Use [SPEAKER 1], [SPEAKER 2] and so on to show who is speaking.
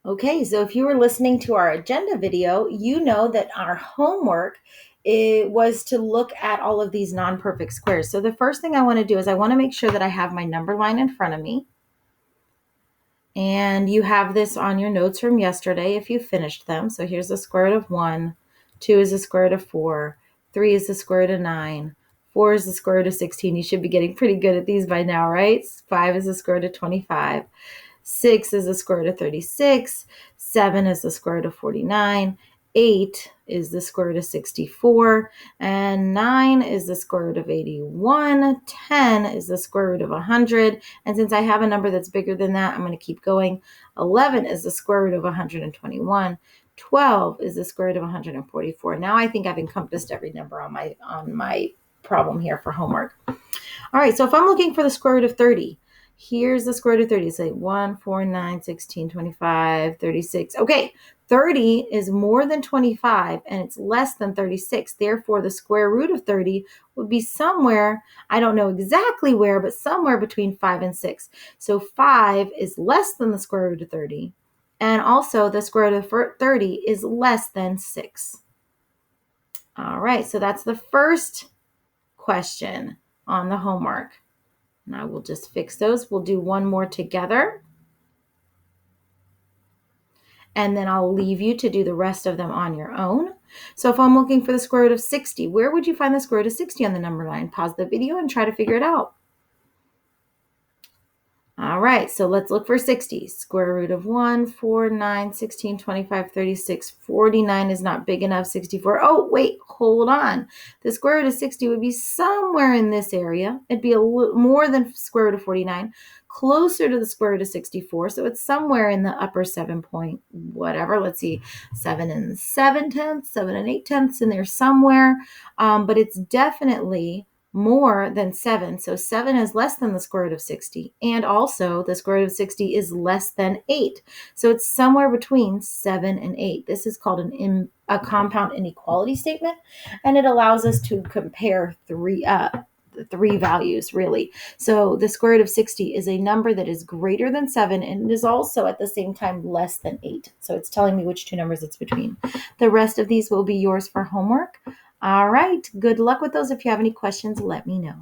[SPEAKER 1] Okay, so if you were listening to our agenda video, you know that our homework was to look at all of these non-perfect squares. So the first thing I want to do is I want to make sure that I have my number line in front of me. And you have this on your notes from yesterday if you finished them. So here's the square root of 1, 2 is the square root of 4, 3 is the square root of 9, 4 is the square root of 16. You should be getting pretty good at these by now, right? 5 is the square root of 25. 6 is the square root of 36. 7 is the square root of 49. 8 is the square root of 64. And 9 is the square root of 81. 10 is the square root of 100. And since I have a number that's bigger than that, I'm going to keep going. 11 is the square root of 121. 12 is the square root of 144. Now I think I've encompassed every number on my problem here for homework. All right, so if I'm looking for the square root of 30, here's the square root of 30. Say 1, 4, 9, 16, 25, 36. Okay, 30 is more than 25 and it's less than 36. Therefore, the square root of 30 would be somewhere, I don't know exactly where, but somewhere between 5 and 6. So 5 is less than the square root of 30. And also the square root of 30 is less than 6. All right, so that's the first question on the homework. And I will just fix those. We'll do one more together. And then I'll leave you to do the rest of them on your own. So if I'm looking for the square root of 60, where would you find the square root of 60 on the number line? Pause the video and try to figure it out. All right, so let's look for 60. Square root of 1, 4, 9, 16, 25, 36, 49 is not big enough. 64. Oh, wait, hold on. The square root of 60 would be somewhere in this area. It'd be a little more than square root of 49, closer to the square root of 64. So it's somewhere in the upper 7 point whatever. Let's see, 7 and 7/10, 7 and 8/10 in there somewhere. But it's definitely more than 7. So 7 is less than the square root of 60. And also the square root of 60 is less than 8. So it's somewhere between 7 and 8. This is called a compound inequality statement. And it allows us to compare three values, really. So the square root of 60 is a number that is greater than 7 and is also at the same time less than 8. So it's telling me which two numbers it's between. The rest of these will be yours for homework. All right. Good luck with those. If you have any questions, let me know.